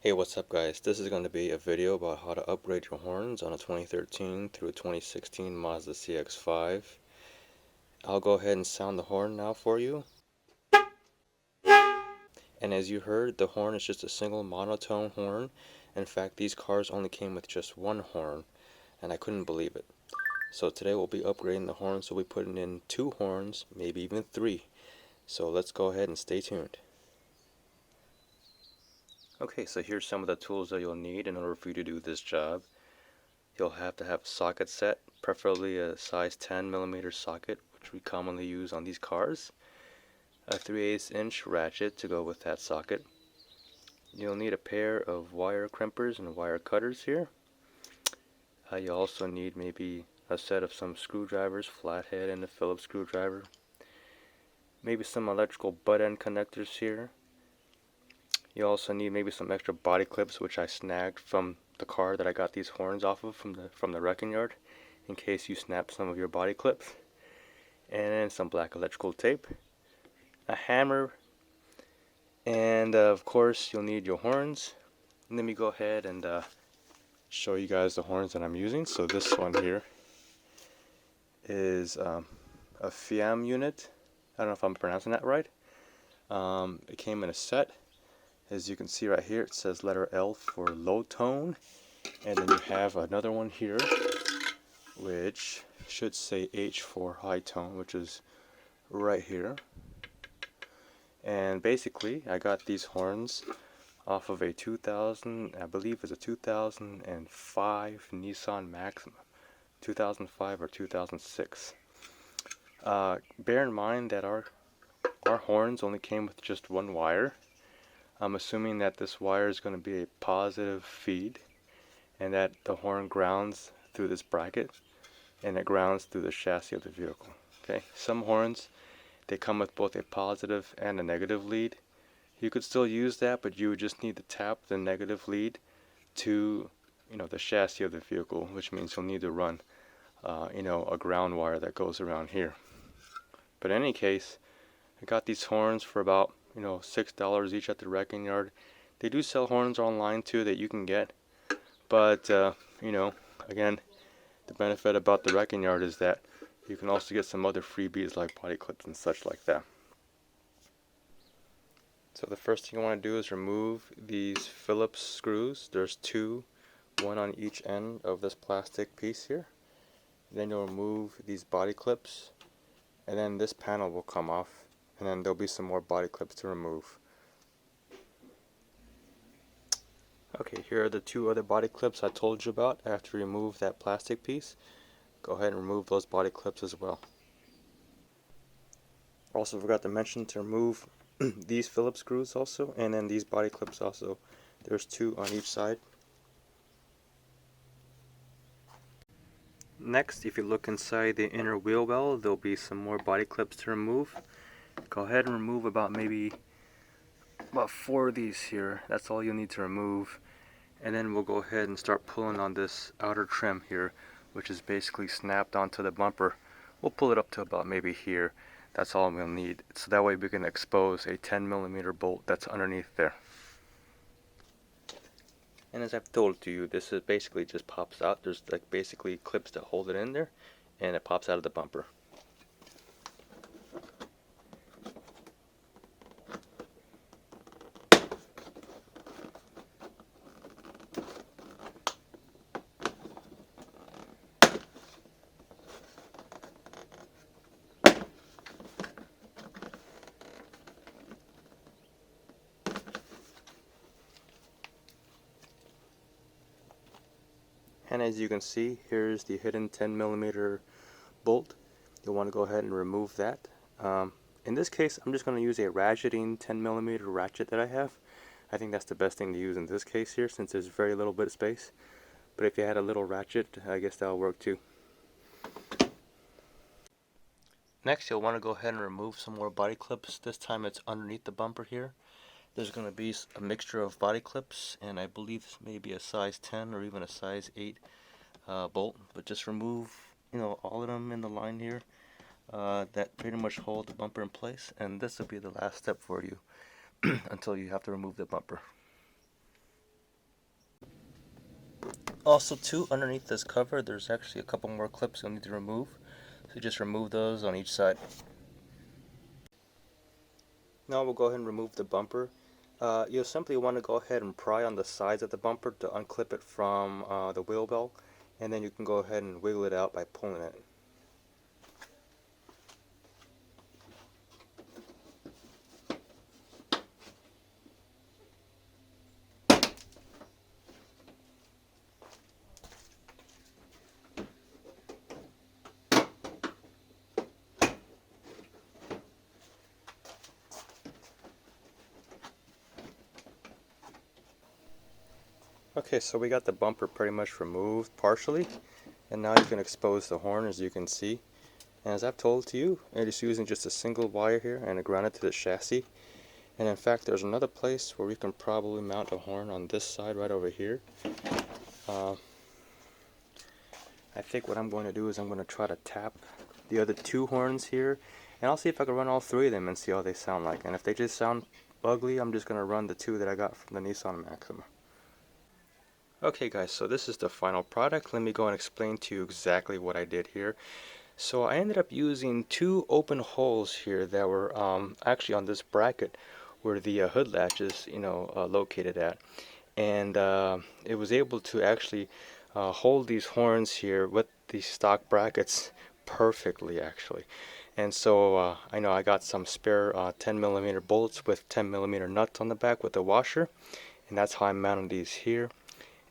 Hey, what's up guys? This is going to be a video about how to upgrade your horns on a 2013 through a 2016 Mazda cx-5. I'll go ahead and sound the horn now for you. And as you heard, the horn is just a single monotone horn. In fact, these cars only came with just one horn, and I couldn't believe it. So today we'll be upgrading the horn, so we'll be putting in 2 horns, maybe even 3. So let's go ahead and stay tuned. Okay, so here's some of the tools that you'll need in order for you to do this job. You'll have to have a socket set, preferably a size 10mm socket, which we commonly use on these cars. A 3/8 inch ratchet to go with that socket. You'll need a pair of wire crimpers and wire cutters here. You'll also need maybe a set of some screwdrivers, flathead and a Phillips screwdriver. Maybe some electrical butt end connectors here. You also need maybe some extra body clips, which I snagged from the car that I got these horns off of from the wrecking yard, in case you snap some of your body clips. And then some black electrical tape, a hammer, and of course you'll need your horns. And let me go ahead and show you guys the horns that I'm using. So this one here is a FIAM unit. I don't know if I'm pronouncing that right. It came in a set. As you can see right here, it says letter L for low tone, and then you have another one here which should say H for high tone, which is right here. And basically I got these horns off of a 2000, I believe it's a 2005 Nissan Maxima, 2005 or 2006. Bear in mind that our horns only came with just one wire. I'm assuming that this wire is going to be a positive feed, and that the horn grounds through this bracket, and it grounds through the chassis of the vehicle. Okay, some horns, they come with both a positive and a negative lead. You could still use that, but you would just need to tap the negative lead to, the chassis of the vehicle, which means you'll need to run, a ground wire that goes around here. But in any case, I got these horns for about, $6 each at the wrecking yard. They do sell horns online too that you can get, but again, the benefit about the wrecking yard is that you can also get some other freebies like body clips and such like that. So the first thing you want to do is remove these Phillips screws. There's 2, one on each end of this plastic piece here. Then you'll remove these body clips, and then this panel will come off, and then there'll be some more body clips to remove. Okay, here are the 2 other body clips I told you about. After you remove that plastic piece, go ahead and remove those body clips as well. Also forgot to mention to remove these Phillips screws also, and then these body clips also. There's 2 on each side. Next, if you look inside the inner wheel well, there'll be some more body clips to remove. Go ahead and remove about 4 of these here. That's all you'll need to remove. And then we'll go ahead and start pulling on this outer trim here, which is basically snapped onto the bumper. We'll pull it up to about maybe here. That's all we'll need. So that way we can expose a 10mm bolt that's underneath there. And as I've told you, this is basically just pops out. There's like basically clips that hold it in there, and it pops out of the bumper. And as you can see, here's the hidden 10mm bolt. You'll want to go ahead and remove that. In this case, I'm just going to use a ratcheting 10mm ratchet that I have. I think that's the best thing to use in this case here, since there's very little bit of space. But if you had a little ratchet, I guess that'll work too. Next, you'll want to go ahead and remove some more body clips. This time it's underneath the bumper here. There's going to be a mixture of body clips, and I believe maybe a size 10 or even a size 8 bolt. But just remove, all of them in the line here that pretty much hold the bumper in place. And this will be the last step for you until you have to remove the bumper. Also too, underneath this cover there's actually a couple more clips you'll need to remove. So just remove those on each side. Now we'll go ahead and remove the bumper. You'll simply want to go ahead and pry on the sides of the bumper to unclip it from the wheel well, and then you can go ahead and wiggle it out by pulling it. Okay, so we got the bumper pretty much removed partially, and now you can expose the horn, as you can see. And as I've told to you, it is using just a single wire here and a grounded to the chassis. And in fact, there's another place where we can probably mount a horn on this side right over here. I think what I'm going to do is I'm going to try to tap the other two horns here, and I'll see if I can run all three of them and see how they sound like. And if they just sound ugly, I'm just going to run the two that I got from the Nissan Maxima. Okay guys, so this is the final product. Let me go and explain to you exactly what I did here. So I ended up using two open holes here that were actually on this bracket where the hood latch is, located at. And it was able to actually hold these horns here with these stock brackets perfectly, actually. And so I know I got some spare 10mm bolts with 10mm nuts on the back with a washer, and that's how I mounted these here.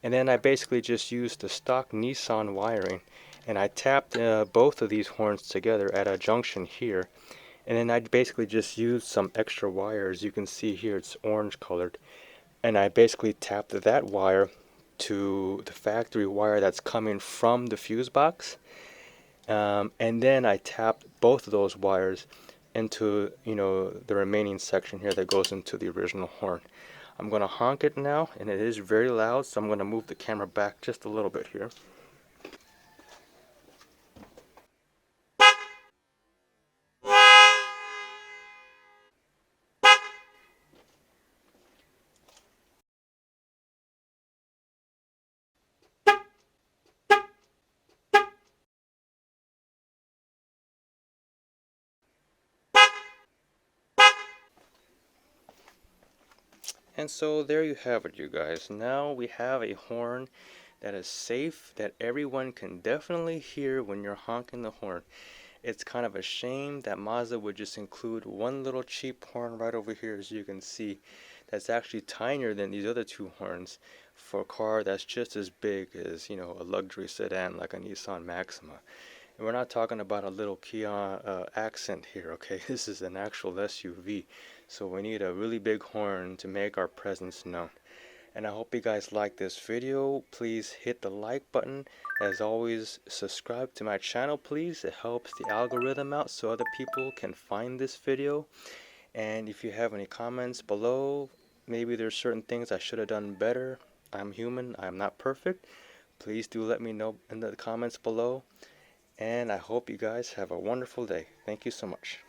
And then I basically just used the stock Nissan wiring, and I tapped both of these horns together at a junction here. And then I basically just used some extra wires. You can see here it's orange colored. And I basically tapped that wire to the factory wire that's coming from the fuse box. And then I tapped both of those wires into, the remaining section here that goes into the original horn. I'm going to honk it now, and it is very loud, so I'm going to move the camera back just a little bit here. And so there you have it, you guys. Now we have a horn that is safe, that everyone can definitely hear when you're honking the horn. It's kind of a shame that Mazda would just include one little cheap horn right over here, as you can see, that's actually tinier than these other two horns for a car that's just as big as, a luxury sedan like a Nissan Maxima. And we're not talking about a little Kia accent here, okay? This is an actual SUV, so we need a really big horn to make our presence known. And I hope you guys like this video. Please hit the like button. As always, subscribe to my channel, please. It helps the algorithm out so other people can find this video. And if you have any comments below, maybe there's certain things I should have done better. I'm human, I'm not perfect. Please do let me know in the comments below. And I hope you guys have a wonderful day. Thank you so much.